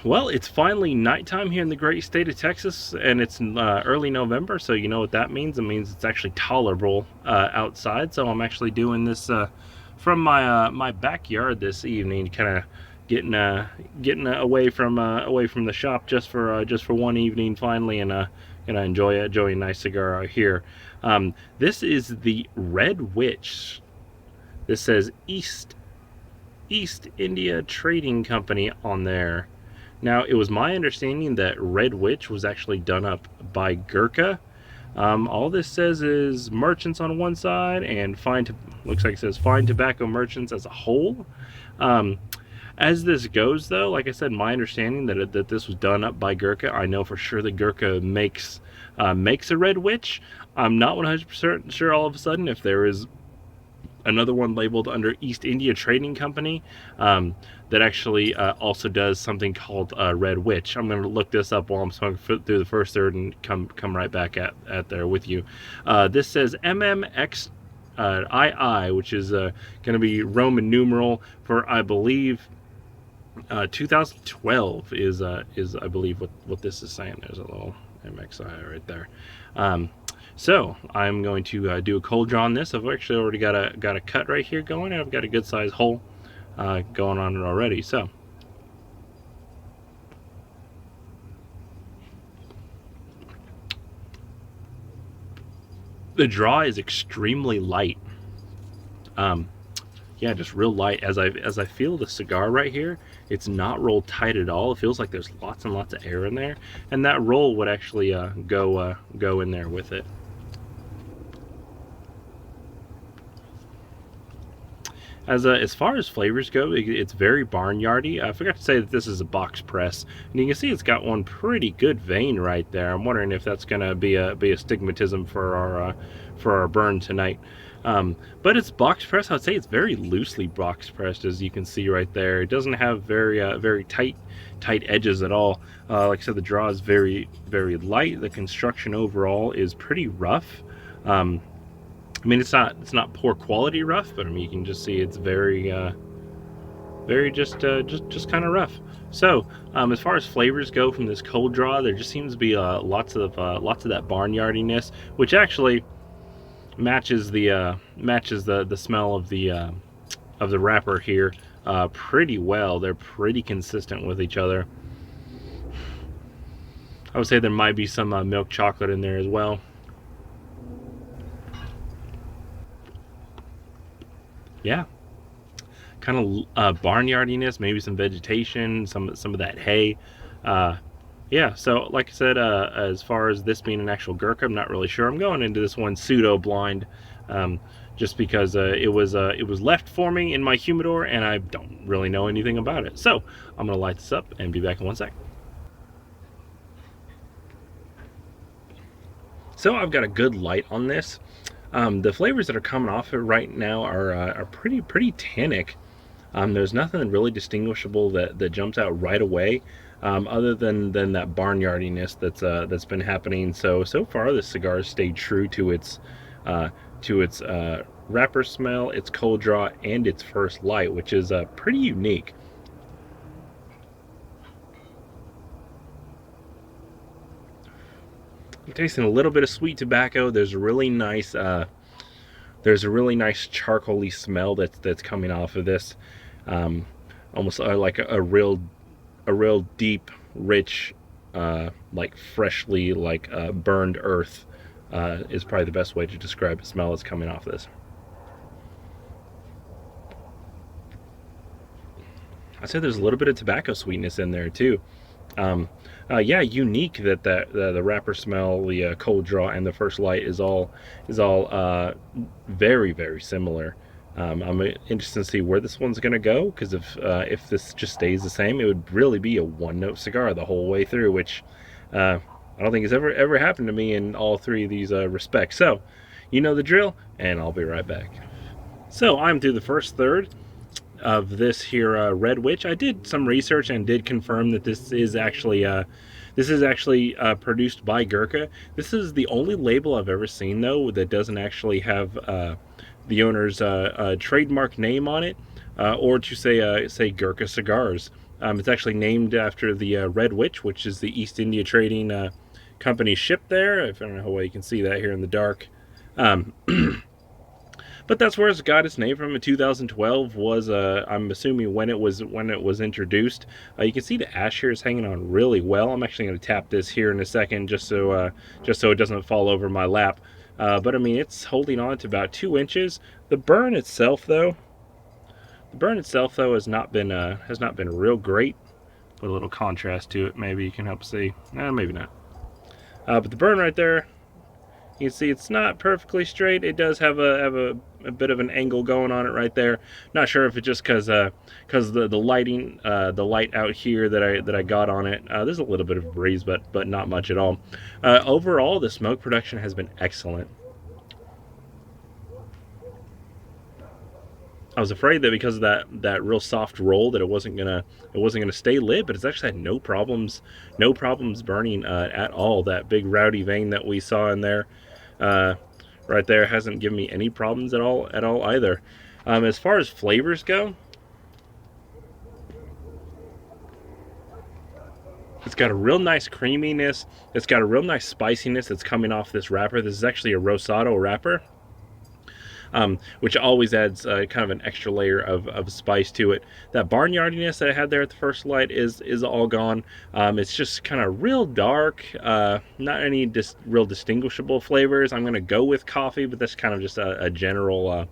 Well, it's finally nighttime here in the great state of Texas, and it's early November, so you know what that means. It means it's actually tolerable outside. So I'm actually doing this from my backyard this evening, kind of getting away from the shop just for one evening finally, and gonna enjoy a nice cigar out here. This is the Red Witch. This says East India Trading Company on there. Now, it was my understanding that Red Witch was actually done up by Gurkha. All this says is merchants on one side and looks like it says fine tobacco merchants as a whole. Um, as this goes, though, like I said, my understanding that this was done up by Gurkha. I know for sure that Gurkha makes a Red Witch. I'm not 100% sure all of a sudden if there is another one labeled under East India Trading Company that actually also does something called Red Witch. I'm going to look this up while I'm smoking through the first third and come right back at there with you. This says MMX II, which is going to be Roman numeral for, I believe, 2012 is I believe what this is saying. There's a little MXI right there. So I'm going to do a cold draw on this. I've actually already got a cut right here going, and I've got a good size hole going on it already. So the draw is extremely light. Yeah, just real light. As I feel the cigar right here, it's not rolled tight at all. It feels like there's lots and lots of air in there, and that roll would actually go in there with it. As far as flavors go, it's very barnyardy. I forgot to say that this is a box press, and you can see it's got one pretty good vein right there. I'm wondering if that's going to be a stigmatism for our burn tonight. But it's box pressed. I'd say it's very loosely box pressed, as you can see right there. It doesn't have very tight edges at all. Like I said, the draw is very light. The construction overall is pretty rough. I mean, it's not poor quality rough, but I mean, you can just see it's very just kind of rough. So as far as flavors go from this cold draw, there just seems to be lots of that barnyardiness, which actually matches the smell of the wrapper here pretty well. They're pretty consistent with each other. I would say there might be some milk chocolate in there as well. Yeah, kind of barnyardiness, maybe some vegetation, some of that hay. Yeah, so like I said, as far as this being an actual Gurkha, I'm not really sure. I'm going into this one pseudo blind, just because it was left for me in my humidor, and I don't really know anything about it. So I'm gonna light this up and be back in 1 sec. So I've got a good light on this. The flavors that are coming off it right now are pretty tannic. There's nothing really distinguishable that jumps out right away, other than that barnyardiness that's been happening. So far, the cigar has stayed true to its wrapper smell, its cold draw, and its first light, which is pretty unique. I'm tasting a little bit of sweet tobacco. There's a really nice charcoaly smell that's coming off of this, almost like a real deep, rich, like freshly burned earth is probably the best way to describe the smell that's coming off this. I said there's a little bit of tobacco sweetness in there too. Yeah, unique that the wrapper smell, the cold draw, and the first light is all very similar. I'm interested to see where this one's gonna go, because if this just stays the same, it would really be a one-note cigar the whole way through, which I don't think has ever happened to me in all three of these respects. So you know the drill, and I'll be right back. So I'm through the first third of this here Red Witch. I did some research and did confirm that this is actually produced by Gurkha. This is the only label I've ever seen, though, that doesn't actually have the owner's trademark name on it, or to say Gurkha Cigars. It's actually named after the Red Witch, which is the East India Trading Company ship there. I don't know how well you can see that here in the dark. Um, but that's where it got its name from. In 2012 was I'm assuming when it was introduced. You can see the ash here is hanging on really well. I'm actually going to tap this here in a second just so it doesn't fall over my lap. But I mean, it's holding on to about 2 inches. The burn itself though has not been real great. Put a little contrast to it, maybe you can help see. Maybe not. But the burn right there, you can see it's not perfectly straight. It does have a bit of an angle going on it right there. Not sure if it's just because the lighting, the light out here that I got on it. There's a little bit of a breeze, but not much at all. Overall, the smoke production has been excellent. I was afraid that because of that real soft roll that it wasn't gonna stay lit, but it's actually had no problems burning at all. That big rowdy vein that we saw in there, right there, hasn't given me any problems at all either. As far as flavors go, it's got a real nice creaminess. It's got a real nice spiciness that's coming off this wrapper. This is actually a Rosado wrapper. Which always adds kind of an extra layer of spice to it. That barnyardiness that I had there at the first light is all gone. It's just kind of real dark, not any real distinguishable flavors. I'm going to go with coffee, but that's kind of just a general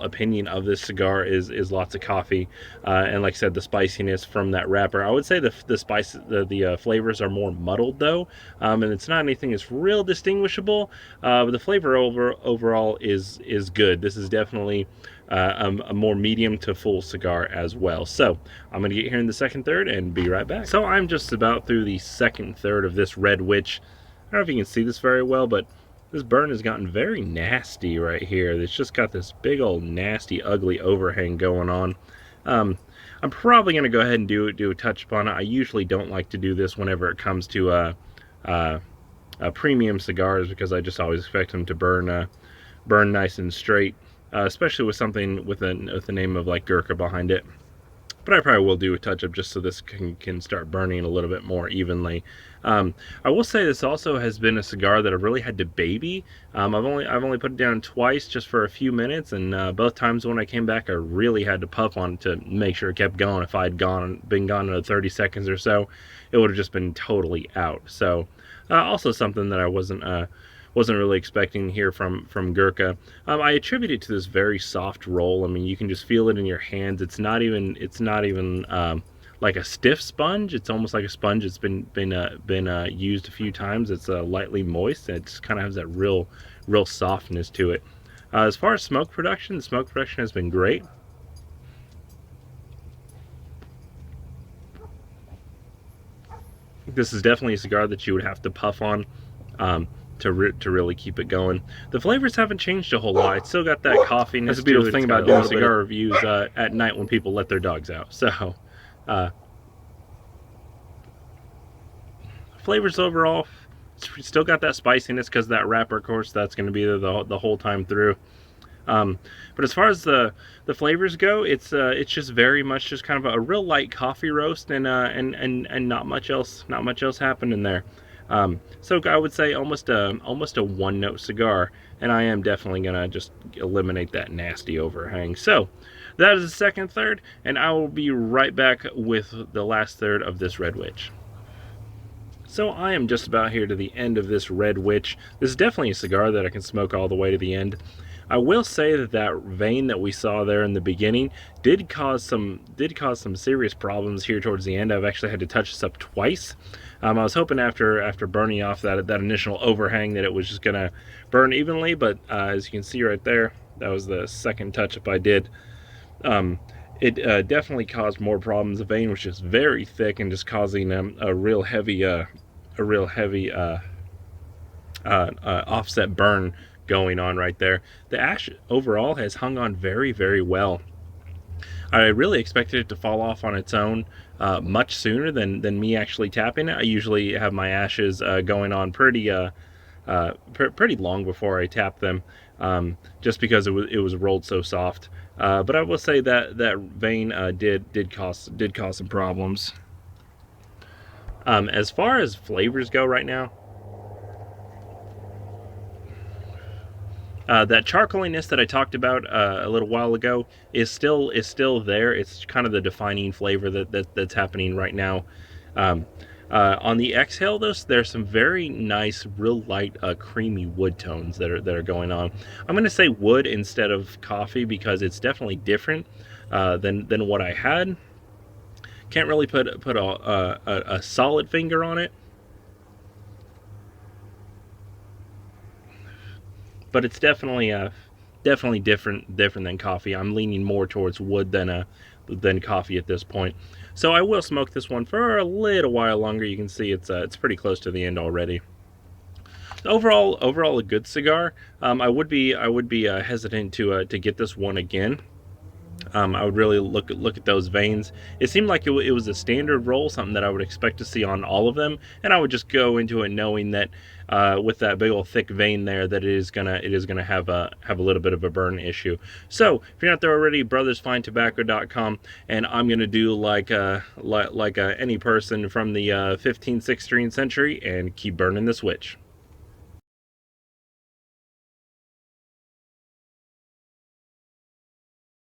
opinion of this cigar is lots of coffee, and like I said, the spiciness from that wrapper. I would say the flavors are more muddled though, and it's not anything that's real distinguishable, but the flavor overall is good. This is definitely a more medium to full cigar as well. So I'm gonna get here in the second third and be right back. So I'm just about through the second third of this Red Witch. I don't know if you can see this very well, but this burn has gotten very nasty right here. It's just got this big old nasty ugly overhang going on. I'm probably going to go ahead and do a touch upon it. I usually don't like to do this whenever it comes to premium cigars, because I just always expect them to burn nice and straight, especially with something with the name of like Gurkha behind it. But I probably will do a touch up just so this can start burning a little bit more evenly. I will say this also has been a cigar that I've really had to baby. I've only put it down twice, just for a few minutes, and both times when I came back, I really had to puff on it to make sure it kept going. If I'd been gone another 30 seconds or so, it would have just been totally out. So also something that I wasn't really expecting here from Gurkha. I attribute it to this very soft roll. I mean, you can just feel it in your hands. It's not even like a stiff sponge. It's almost like a sponge that's been used a few times. It's lightly moist, and it just kind of has that real softness to it. As far as smoke production, the smoke production has been great. This is definitely a cigar that you would have to puff on to really keep it going. The flavors haven't changed a whole lot. It's still got that coffeeness. That's a beautiful thing about doing cigar reviews at night when people let their dogs out. So flavors overall, it's still got that spiciness because that wrapper, of course, that's going to be there the whole time through. But as far as the flavors go, it's just very much just kind of a real light coffee roast, and not much else happening there. So I would say almost a one note cigar, and I am definitely gonna just eliminate that nasty overhang. So that is the second third, and I will be right back with the last third of this Red Witch. So I am just about here to the end of this Red Witch. This is definitely a cigar that I can smoke all the way to the end. I will say that vein that we saw there in the beginning did cause some serious problems here towards the end. I've actually had to touch this up twice. I was hoping after burning off that initial overhang that it was just gonna burn evenly, but as you can see right there, that was the second touch up I did. It definitely caused more problems. The vein was just very thick and just causing a real heavy offset burn going on right there. The ash overall has hung on very, very well. I really expected it to fall off on its own much sooner than me actually tapping it. I usually have my ashes going on pretty long before I tap them. just because it was rolled so soft. But I will say that that vein did cause some problems. As far as flavors go right now, that charcoaliness that I talked about a little while ago is still there. It's kind of the defining flavor that's happening right now. Um, on the exhale, though, there's some very nice, real light, creamy wood tones that are going on. I'm going to say wood instead of coffee because it's definitely different than what I had. Can't really put a solid finger on it, but it's definitely different than coffee. I'm leaning more towards wood than coffee at this point. So I will smoke this one for a little while longer. You can see it's pretty close to the end already. Overall a good cigar. I would be hesitant to get this one again. I would really look at those veins. It seemed like it was a standard roll, something that I would expect to see on all of them, and I would just go into it knowing that with that big old thick vein there, that it is gonna have a little bit of a burn issue. So if you're not there already, brothersfinetobacco.com, and I'm gonna do like any person from the 15th, 16th century and keep burning the switch.